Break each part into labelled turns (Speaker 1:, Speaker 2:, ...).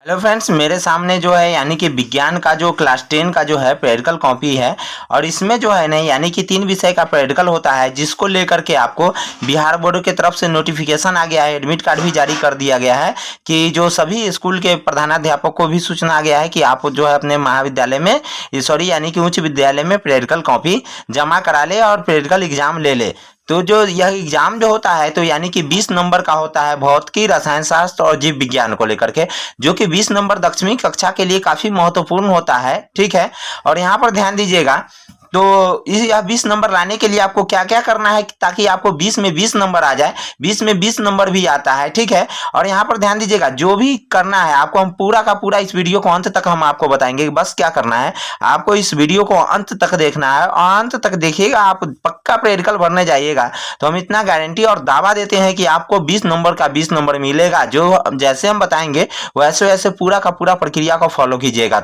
Speaker 1: Hello friends, मेरे सामने जो है यानी कि विज्ञान का जो क्लास 10 का जो है प्रैक्टिकल कॉपी है। और इसमें जो है ना यानी कि 3 विषय का प्रैक्टिकल होता है, जिसको लेकर के आपको बिहार बोर्ड की तरफ से नोटिफिकेशन आ गया है, एडमिट कार्ड भी जारी कर दिया गया है कि जो सभी स्कूल के प्रधानाध्यापक को भी सूचना आ गया है कि आप जो है अपने महाविद्यालय में यानी कि उच्च विद्यालय में प्रैक्टिकल कॉपी जमा करा ले और प्रैक्टिकल एग्जाम ले ले। तो जो यह एग्जाम जो होता है तो यानी कि 20 नंबर का होता है, भौतिकी, रसायन शास्त्र और जीव विज्ञान को लेकर के, जो कि 20 नंबर 10वीं कक्षा के लिए काफी महत्वपूर्ण होता है। ठीक है, और यहाँ पर ध्यान दीजिएगा, तो इस यह 20 नंबर लाने के लिए आपको क्या क्या करना है ताकि आपको 20 में 20 नंबर आ जाए। 20 में 20 नंबर भी आता है। ठीक है, और यहाँ पर ध्यान दीजिएगा, जो भी करना है आपको, हम पूरा का पूरा इस वीडियो को अंत तक हम आपको बताएंगे। बस क्या करना है, आपको इस वीडियो को अंत तक देखना है और अंत तक देखिएगा, आप पक्का प्रैक्टिकल भरने जाइएगा तो हम इतना गारंटी और दावा देते हैं कि आपको 20 नंबर का 20 नंबर मिलेगा। जो जैसे हम बताएंगे वैसे वैसे पूरा का पूरा प्रक्रिया को फॉलो कीजिएगा।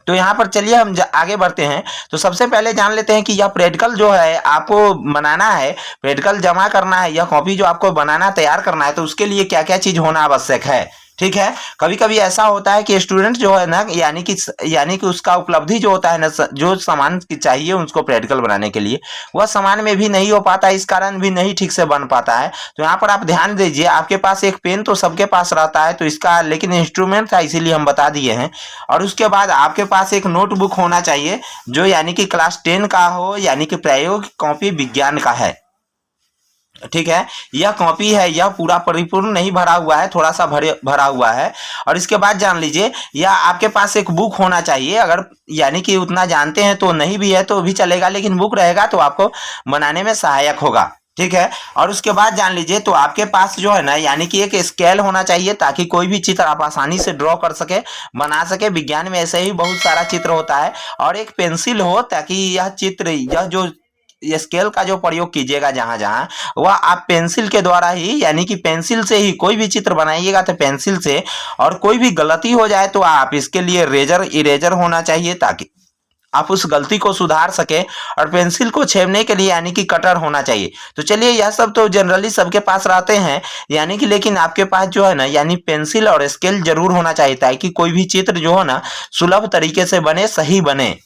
Speaker 1: तो यहाँ पर चलिए हम आगे बढ़ते हैं। तो सबसे पहले जान लेते हैं कि यह प्रैक्टिकल जो है आपको बनाना है, प्रैक्टिकल जमा करना है, यह कॉपी जो आपको बनाना तैयार करना है, तो उसके लिए क्या क्या चीज होना आवश्यक है। ठीक है, कभी कभी ऐसा होता है कि स्टूडेंट जो है ना यानी कि उसका उपलब्धि जो होता है ना, जो सामान चाहिए उसको प्रैक्टिकल बनाने के लिए, वह सामान में भी नहीं हो पाता, इस कारण भी नहीं ठीक से बन पाता है। तो यहाँ पर आप ध्यान दीजिए, आपके पास एक पेन तो सबके पास रहता है, तो इसका लेकिन इंस्ट्रूमेंट था इसीलिए हम बता दिए हैं। और उसके बाद आपके पास एक नोटबुक होना चाहिए जो यानी कि क्लास 10 का हो, यानी कि प्रायोगिक कॉपी विज्ञान का है। ठीक है, यह कॉपी है, यह पूरा परिपूर्ण नहीं भरा हुआ है, थोड़ा सा भरा हुआ है। और इसके बाद जान लीजिए, यह आपके पास एक बुक होना चाहिए। अगर यानी कि उतना जानते हैं तो नहीं भी है तो भी चलेगा, लेकिन बुक रहेगा तो आपको बनाने में सहायक होगा। ठीक है, और उसके बाद जान लीजिए, तो आपके पास जो है ना यानी कि एक स्केल होना चाहिए ताकि कोई भी चित्र आप आसानी से ड्रॉ कर सके, बना सके। विज्ञान में ऐसे ही बहुत सारा चित्र होता है। और एक पेंसिल हो ताकि यह जो स्केल का जो प्रयोग कीजिएगा जहां जहां, वह आप पेंसिल के द्वारा ही, यानी कि पेंसिल से ही कोई भी चित्र बनाइएगा तो पेंसिल से। और कोई भी गलती हो जाए तो आप इसके लिए इरेजर होना चाहिए ताकि आप उस गलती को सुधार सके। और पेंसिल को छेदने के लिए यानी कि कटर होना चाहिए। तो चलिए, यह सब तो जनरली सबके पास रहते हैं, यानी कि लेकिन आपके पास जो है ना यानी पेंसिल और स्केल जरूर होना चाहिए ताकि कोई भी चित्र जो है ना सुलभ तरीके से बने, सही बने।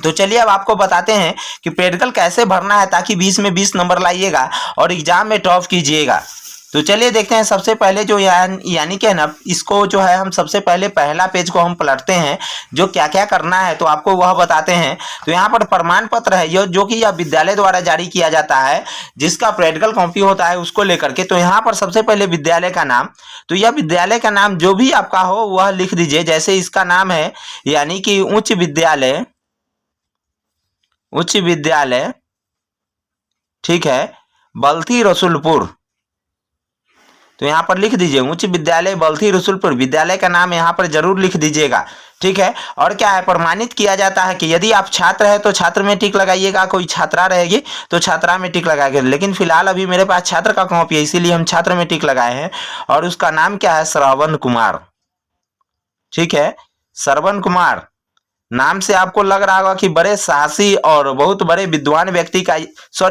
Speaker 1: तो चलिए अब आपको बताते हैं कि प्रैक्टिकल कैसे भरना है ताकि 20 में 20 नंबर लाइएगा और एग्जाम में टॉप कीजिएगा। तो चलिए देखते हैं। सबसे पहले जो यानी कि ना, इसको जो है हम सबसे पहले पहला पेज को हम पलटते हैं, जो क्या क्या करना है तो आपको वह बताते हैं। तो यहाँ पर प्रमाण पत्र है जो कि यह विद्यालय द्वारा जारी किया जाता है, जिसका प्रैक्टिकल कॉपी होता है उसको लेकर के। तो यहाँ पर सबसे पहले विद्यालय का नाम, तो यह विद्यालय का नाम जो भी आपका हो वह लिख दीजिए। जैसे इसका नाम है यानी कि उच्च विद्यालय, ठीक है, बल्थी रसूलपुर। तो यहाँ पर लिख दीजिए उच्च विद्यालय बल्थी रसूलपुर, विद्यालय का नाम यहाँ पर जरूर लिख दीजिएगा। ठीक है, और क्या है, प्रमाणित किया जाता है कि यदि आप छात्र है तो छात्र में टिक लगाइएगा, कोई छात्रा रहेगी तो छात्रा में टिक लगाइएगा। लेकिन फिलहाल अभी मेरे पास छात्र का कॉपी है इसीलिए हम छात्र में टिक लगाए हैं। और उसका नाम क्या है, श्रवण कुमार। ठीक है, श्रवण कुमार नाम से आपको लग रहा होगा कि बड़े साहसी और बहुत बड़े विद्वान व्यक्ति का,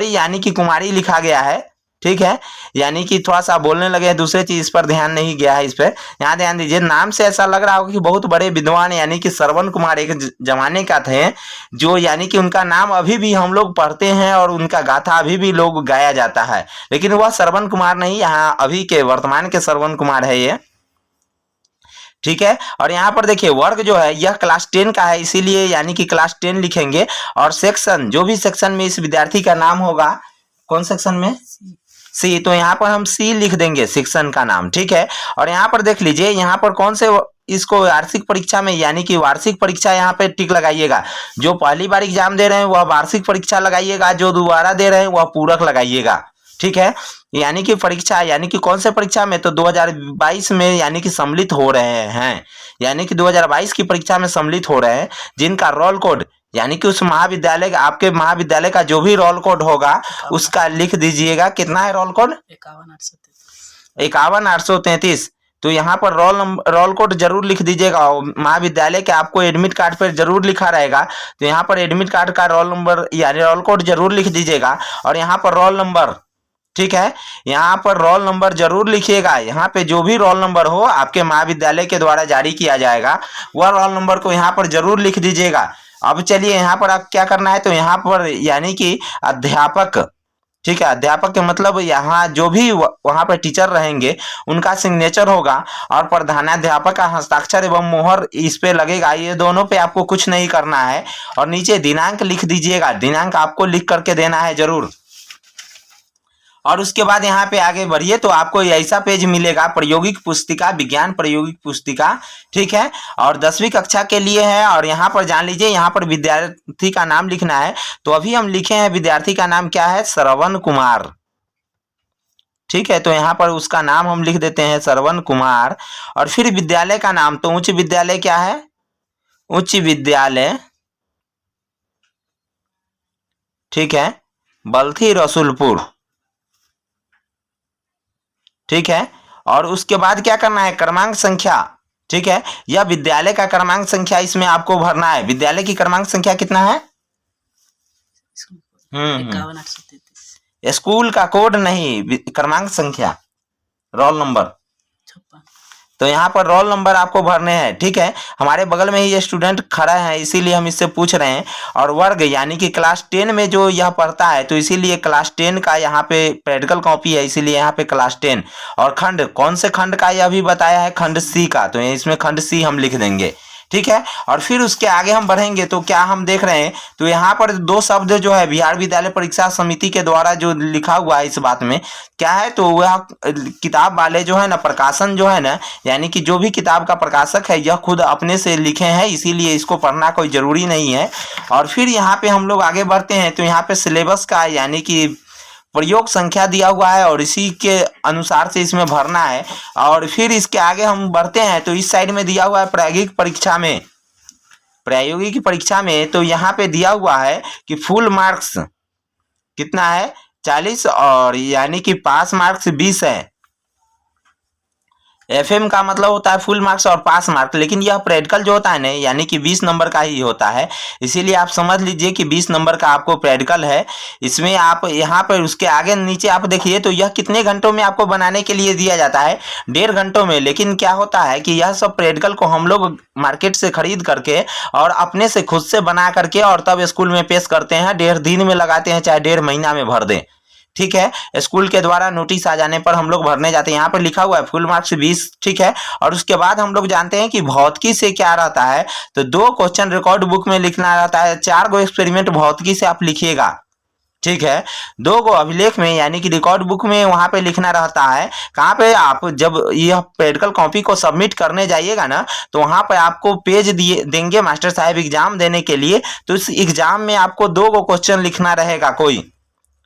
Speaker 1: यानी कि कुमारी लिखा गया है। ठीक है, यानी कि थोड़ा सा बोलने लगे हैं, दूसरे चीज पर ध्यान नहीं गया है इस पे। यहाँ ध्यान दीजिए, नाम से ऐसा लग रहा होगा कि बहुत बड़े विद्वान यानी कि श्रवण कुमार एक जमाने का थे, जो यानी कि उनका नाम अभी भी हम लोग पढ़ते हैं और उनका गाथा अभी भी लोग गाया जाता है। लेकिन वह श्रवण कुमार नहीं, यहाँ अभी के वर्तमान के श्रवण कुमार है ये। ठीक है, और यहाँ पर देखिए वर्ग जो है यह क्लास 10 का है इसीलिए यानी कि क्लास 10 लिखेंगे। और सेक्शन, जो भी सेक्शन में इस विद्यार्थी का नाम होगा, कौन सेक्शन में, सी, तो यहाँ पर हम सी लिख देंगे सेक्शन का नाम। ठीक है, और यहाँ पर देख लीजिए, यहाँ पर कौन से इसको वार्षिक परीक्षा में यानी कि वार्षिक परीक्षा यहाँ पे टिक लगाइएगा। जो पहली बार एग्जाम दे रहे हैं वह वार्षिक परीक्षा लगाइएगा, जो दोबारा दे रहे हैं वह पूरक लगाइएगा। ठीक है, यानी कि परीक्षा यानी कि कौन से परीक्षा में, तो 2022 में यानी कि सम्मिलित हो रहे हैं, यानी कि 2022 की परीक्षा में सम्मिलित हो रहे हैं, जिनका रोल कोड यानी कि उस महाविद्यालय का, आपके महाविद्यालय का जो भी रोल कोड होगा उसका लिख दीजिएगा। कितना है रोल कोड, 51,833। तो यहाँ पर रोल कोड जरूर लिख दीजिएगा। महाविद्यालय के आपको एडमिट कार्ड पर जरूर लिखा रहेगा, तो यहाँ पर एडमिट कार्ड का रोल नंबर यानी रोल कोड जरूर लिख दीजिएगा। और यहाँ पर रोल नंबर ठीक है। यहाँ पर रोल नंबर जरूर लिखिएगा। यहाँ पे जो भी रोल नंबर हो आपके महाविद्यालय के द्वारा जारी किया जाएगा, वह रोल नंबर को यहाँ पर जरूर लिख दीजिएगा। अब चलिए यहाँ पर आप क्या करना है, तो यहाँ पर यानी कि अध्यापक, ठीक है, अध्यापक के मतलब यहाँ जो भी वहाँ पर टीचर रहेंगे उनका सिग्नेचर होगा और प्रधानाध्यापक का हस्ताक्षर एवं मोहर इस पे लगेगा। ये दोनों पे आपको कुछ नहीं करना है और नीचे दिनांक लिख दीजिएगा। दिनांक आपको लिख करके देना है जरूर। और उसके बाद यहाँ पे आगे बढ़िए तो आपको ऐसा पेज मिलेगा, प्रायोगिक पुस्तिका, विज्ञान प्रायोगिक पुस्तिका, ठीक है, और 10वीं कक्षा के लिए है। और यहाँ पर जान लीजिए, यहाँ पर विद्यार्थी का नाम लिखना है। तो अभी हम लिखे हैं, विद्यार्थी का नाम क्या है, श्रवण कुमार, ठीक है। तो यहाँ पर उसका नाम हम लिख देते हैं श्रवण कुमार। और फिर विद्यालय का नाम, तो उच्च विद्यालय क्या है, उच्च विद्यालय, ठीक है, बल्थी रसूलपुर, ठीक है। और उसके बाद क्या करना है, क्रमांक संख्या, ठीक है, यह विद्यालय का क्रमांक संख्या इसमें आपको भरना है। विद्यालय की क्रमांक संख्या कितना है, 51,833। स्कूल का कोड नहीं, क्रमांक संख्या, रोल नंबर। तो यहाँ पर रोल नंबर आपको भरने हैं, ठीक है। हमारे बगल में ही ये स्टूडेंट खड़ा है इसीलिए हम इससे पूछ रहे हैं। और वर्ग यानी कि क्लास 10 में जो यह पढ़ता है, तो इसीलिए क्लास 10 का यहाँ पे प्रैक्टिकल कॉपी है, इसीलिए यहाँ पे क्लास 10। और खंड, कौन से खंड का यह भी बताया है, खंड सी का, तो इसमें खंड सी हम लिख देंगे, ठीक है। और फिर उसके आगे हम बढ़ेंगे तो क्या हम देख रहे हैं, तो यहाँ पर दो शब्द जो है बिहार विद्यालय परीक्षा समिति के द्वारा जो लिखा हुआ है इस बात में क्या है, तो वह किताब वाले जो है ना, प्रकाशन जो है ना, यानी कि जो भी किताब का प्रकाशक है यह खुद अपने से लिखे हैं, इसीलिए इसको पढ़ना कोई जरूरी नहीं है। और फिर यहाँ पे हम लोग आगे बढ़ते हैं तो यहाँ पे सिलेबस का यानी कि प्रयोग संख्या दिया हुआ है और इसी के अनुसार से इसमें भरना है। और फिर इसके आगे हम बढ़ते हैं तो इस साइड में दिया हुआ है प्रायोगिक परीक्षा में, प्रायोगिक परीक्षा में तो यहाँ पे दिया हुआ है कि फुल मार्क्स कितना है, 40, और यानी कि पास मार्क्स 20 है। एफएम का मतलब होता है फुल मार्क्स और पास मार्क्स, लेकिन यह प्रैक्टिकल जो होता है ना, यानी कि 20 नंबर का ही होता है, इसीलिए आप समझ लीजिए कि 20 नंबर का आपको प्रैक्टिकल है। इसमें आप यहाँ पर उसके आगे नीचे आप देखिए तो यह कितने घंटों में आपको बनाने के लिए दिया जाता है, 1.5 घंटों में। लेकिन क्या होता है कि यह सब प्रैक्टिकल को हम लोग मार्केट से खरीद करके और अपने से खुद से बना करके और तब स्कूल में पेश करते हैं, 1.5 दिन में लगाते हैं, चाहे 1.5 महीना में भर दें, ठीक है। स्कूल के द्वारा नोटिस आ जाने पर हम लोग भरने जाते हैं। यहाँ पर लिखा हुआ है फुल मार्क्स 20, ठीक है। और उसके बाद हम लोग जानते हैं कि भौतिकी से क्या रहता है, तो 2 क्वेश्चन रिकॉर्ड बुक में लिखना रहता है, 4 गो एक्सपेरिमेंट भौतिकी से आप लिखिएगा, ठीक है। 2 गो अभिलेख में यानी कि रिकॉर्ड बुक में वहां पे लिखना रहता है। कहाँ पे, आप जब यह प्रैक्टिकल कॉपी को सबमिट करने जाइएगा ना, तो वहां पे आपको पेज दिए देंगे मास्टर साहब एग्जाम देने के लिए, तो इस एग्जाम में आपको 2 गो क्वेश्चन लिखना रहेगा कोई,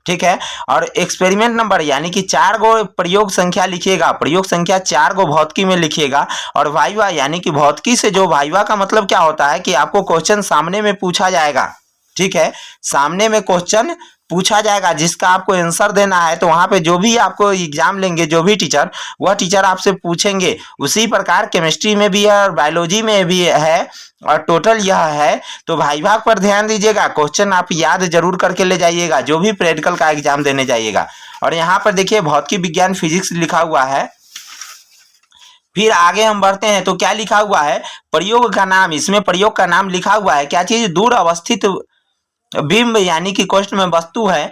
Speaker 1: ठीक है। और एक्सपेरिमेंट नंबर यानी कि 4 गो प्रयोग संख्या लिखिएगा, प्रयोग संख्या 4 गो भौतिकी में लिखिएगा। और वाइवा यानी कि भौतिकी से जो वाइवा का मतलब क्या होता है कि आपको क्वेश्चन सामने में पूछा जाएगा, ठीक है, सामने में क्वेश्चन पूछा जाएगा जिसका आपको आंसर देना है। तो वहां पे जो भी आपको एग्जाम लेंगे जो भी टीचर, वह टीचर आपसे पूछेंगे। उसी प्रकार केमिस्ट्री में भी है और बायोलॉजी में भी है और टोटल यह है। तो भाई भाग पर ध्यान दीजिएगा, क्वेश्चन आप याद जरूर करके ले जाइएगा जो भी प्रैक्टिकल का एग्जाम देने जाइएगा। और यहाँ पर देखिए भौतिकी विज्ञान फिजिक्स लिखा हुआ है। फिर आगे हम बढ़ते हैं तो क्या लिखा हुआ है, प्रयोग का नाम, इसमें प्रयोग का नाम लिखा हुआ है क्या चीज, दूर अवस्थित बिंब यानी कि कोष्ठ में वस्तु है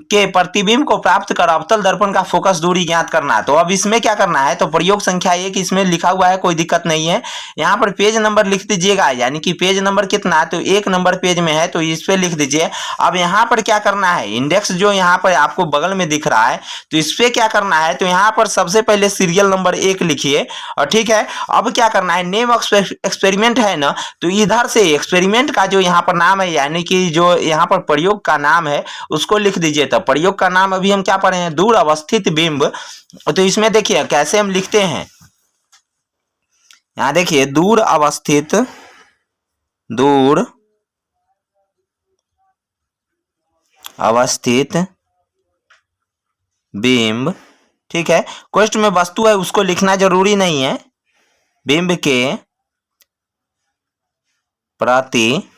Speaker 1: के प्रतिबिंब को प्राप्त कर अवतल दर्पण का फोकस दूरी ज्ञात करना। तो अब इसमें क्या करना है, तो प्रयोग संख्या 1 इसमें लिखा हुआ है, कोई दिक्कत नहीं है। यहाँ पर पेज नंबर लिख दीजिएगा, यानी कि पेज नंबर कितना, तो 1 नंबर पेज में है तो इस पे लिख दीजिए। अब यहाँ पर क्या करना है, इंडेक्स जो यहाँ पर आपको बगल में दिख रहा है तो इस पे क्या करना है, तो यहाँ पर सबसे पहले सीरियल नंबर 1 लिखिए, और ठीक है। अब क्या करना है, नेम एक्सपेरिमेंट है ना, तो इधर से एक्सपेरिमेंट का जो यहाँ पर नाम है यानी कि जो यहाँ पर प्रयोग का नाम है उसको लिख दीजिए। तो प्रयोग का नाम अभी हम क्या पढ़े हैं, दूर अवस्थित बिंब। तो इसमें देखिए कैसे हम लिखते हैं, यहां देखिए दूर अवस्थित, दूर अवस्थित बिंब, ठीक है। कोष्ठ में वस्तु है उसको लिखना जरूरी नहीं है, बिंब के प्रति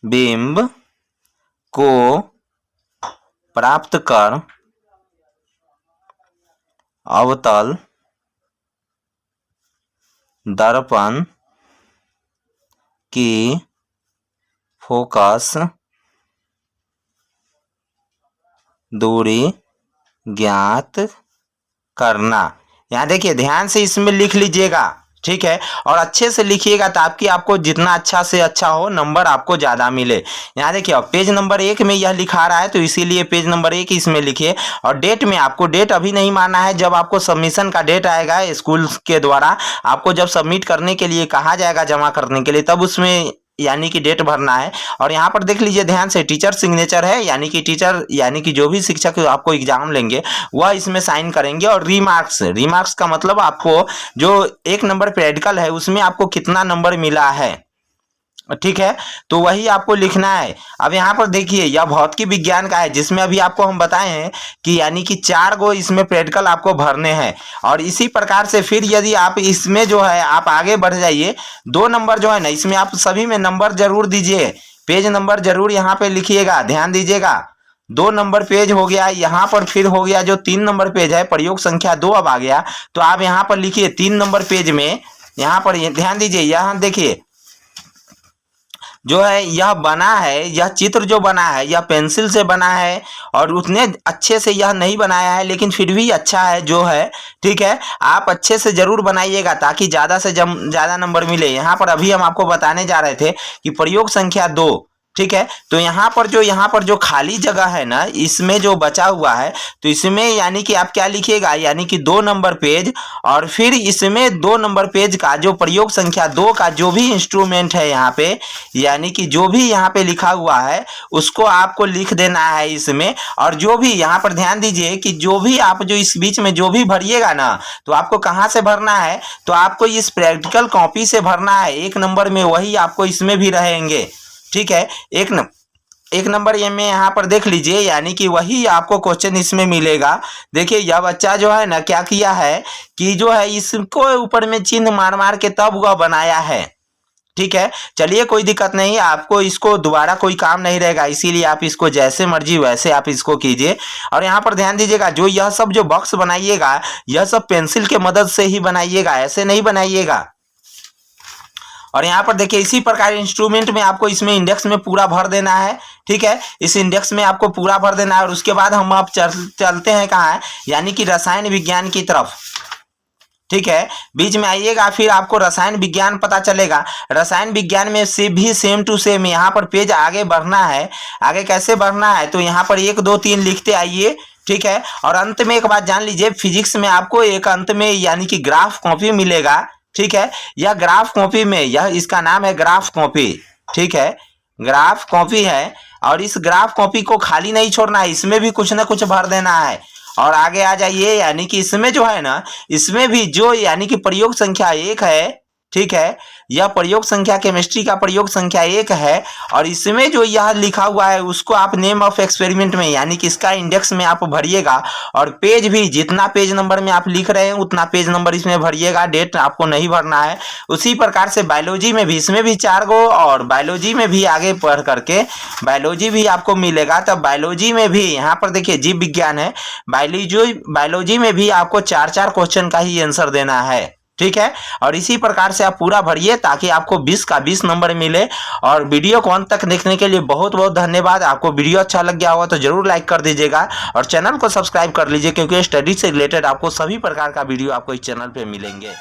Speaker 1: बिंब को प्राप्त कर अवतल दर्पण की फोकस दूरी ज्ञात करना। यहाँ देखिए ध्यान से इसमें लिख लीजिएगा, ठीक है, और अच्छे से लिखिएगा ताकि आपको जितना अच्छा से अच्छा हो नंबर आपको ज़्यादा मिले। यहाँ देखिए अब पेज नंबर 1 में यह लिखा रहा है तो इसीलिए पेज नंबर 1 इसमें लिखिए। और डेट में आपको डेट अभी नहीं मारना है, जब आपको सबमिशन का डेट आएगा स्कूल के द्वारा आपको जब सबमिट करने के लिए कहा जाएगा जमा करने के लिए, तब उसमें यानी कि डेट भरना है। और यहाँ पर देख लीजिए ध्यान से टीचर सिग्नेचर है, यानी कि टीचर यानी कि जो भी शिक्षक आपको एग्जाम लेंगे वह इसमें साइन करेंगे। और रिमार्क्स का मतलब आपको जो 1 नंबर प्रैक्टिकल है उसमें आपको कितना नंबर मिला है, ठीक है, तो वही आपको लिखना है। अब यहाँ पर देखिए यह भौतिकी विज्ञान का है जिसमें अभी आपको हम बताए हैं कि यानी कि 4 गो इसमें प्रैक्टिकल आपको भरने हैं। और इसी प्रकार से फिर यदि आप इसमें जो है आप आगे बढ़ जाइए, 2 नंबर जो है ना इसमें आप सभी में नंबर जरूर दीजिए, पेज नंबर जरूर यहाँ पे लिखिएगा, ध्यान दीजिएगा। 2 नंबर पेज हो गया, यहाँ पर फिर हो गया जो 3 नंबर पेज है, प्रयोग संख्या 2 अब आ गया, तो आप यहाँ पर लिखिए 3 नंबर पेज में, यहाँ पर ध्यान दीजिए, यहाँ देखिए जो है यह बना है, यह चित्र जो बना है यह पेंसिल से बना है और उतने अच्छे से यह नहीं बनाया है, लेकिन फिर भी अच्छा है जो है, ठीक है, आप अच्छे से जरूर बनाइएगा ताकि ज़्यादा से ज़्यादा नंबर मिले। यहाँ पर अभी हम आपको बताने जा रहे थे कि प्रयोग संख्या 2, ठीक है, तो यहाँ पर जो खाली जगह है ना इसमें जो बचा हुआ है तो इसमें यानी कि आप क्या लिखिएगा, यानी कि 2 नंबर पेज और फिर इसमें 2 नंबर पेज का जो प्रयोग संख्या 2 का जो भी इंस्ट्रूमेंट है यहाँ पे, यानी कि जो भी यहाँ पे लिखा हुआ है उसको आपको लिख देना है इसमें। और जो भी यहाँ पर ध्यान दीजिए कि जो भी आप जो इस बीच में जो भी भरिएगा ना तो आपको कहाँ से भरना है, तो आपको इस प्रैक्टिकल कॉपी से भरना है। 1 नंबर में वही आपको इसमें भी रहेंगे, ठीक है, एक नंबर ये में यहाँ पर देख लीजिए, यानी कि वही आपको क्वेश्चन इसमें मिलेगा। देखिए यह बच्चा जो है ना क्या किया है कि जो है इसको ऊपर में चिन्ह मार मार के तब वह बनाया है, ठीक है, चलिए कोई दिक्कत नहीं, आपको इसको दोबारा कोई काम नहीं रहेगा, इसीलिए आप इसको जैसे मर्जी वैसे आप इसको कीजिए। और यहाँ पर ध्यान दीजिएगा जो यह सब जो बॉक्स बनाइएगा यह सब पेंसिल के मदद से ही बनाइएगा, ऐसे नहीं बनाइएगा। और यहाँ पर देखिए इसी प्रकार इंस्ट्रूमेंट में आपको इसमें इंडेक्स में पूरा भर देना है, ठीक है, इस इंडेक्स में आपको पूरा भर देना है। और उसके बाद हम आप चलते हैं कहाँ है, यानी कि रसायन विज्ञान की तरफ, ठीक है, बीच में आइएगा फिर आपको रसायन विज्ञान पता चलेगा। रसायन विज्ञान में से भी सेम टू सेम यहाँ पर पेज आगे बढ़ना है। आगे कैसे बढ़ना है, तो यहाँ पर 1 2 3 लिखते आइए, ठीक है। और अंत में एक बात जान लीजिए, फिजिक्स में आपको एक अंत में यानी कि ग्राफ कॉपी मिलेगा, ठीक है, यह ग्राफ कॉपी में यह इसका नाम है ग्राफ कॉपी, ठीक है, ग्राफ कॉपी है। और इस ग्राफ कॉपी को खाली नहीं छोड़ना है, इसमें भी कुछ ना कुछ भर देना है। और आगे आ जाइए, यानी कि इसमें जो है ना इसमें भी जो यानी कि प्रयोग संख्या 1 है, ठीक है, यह प्रयोग संख्या केमिस्ट्री का प्रयोग संख्या 1 है। और इसमें जो यह लिखा हुआ है उसको आप नेम ऑफ एक्सपेरिमेंट में यानी कि इसका इंडेक्स में आप भरिएगा। और पेज भी जितना पेज नंबर में आप लिख रहे हैं उतना पेज नंबर इसमें भरिएगा, डेट आपको नहीं भरना है। उसी प्रकार से बायोलॉजी में भी, इसमें भी 4 गो और बायोलॉजी में भी आगे पढ़ करके बायोलॉजी भी आपको मिलेगा। तब बायोलॉजी में भी यहाँ पर देखिए जीव विज्ञान है, बायोलॉजी में भी आपको 4 क्वेश्चन का ही आंसर देना है, ठीक है। और इसी प्रकार से आप पूरा भरिए ताकि आपको 20 का 20 नंबर मिले। और वीडियो को अंत तक देखने के लिए बहुत बहुत धन्यवाद। आपको वीडियो अच्छा लग गया होगा तो जरूर लाइक कर दीजिएगा और चैनल को सब्सक्राइब कर लीजिए, क्योंकि स्टडी से रिलेटेड आपको सभी प्रकार का वीडियो आपको इस चैनल पे मिलेंगे।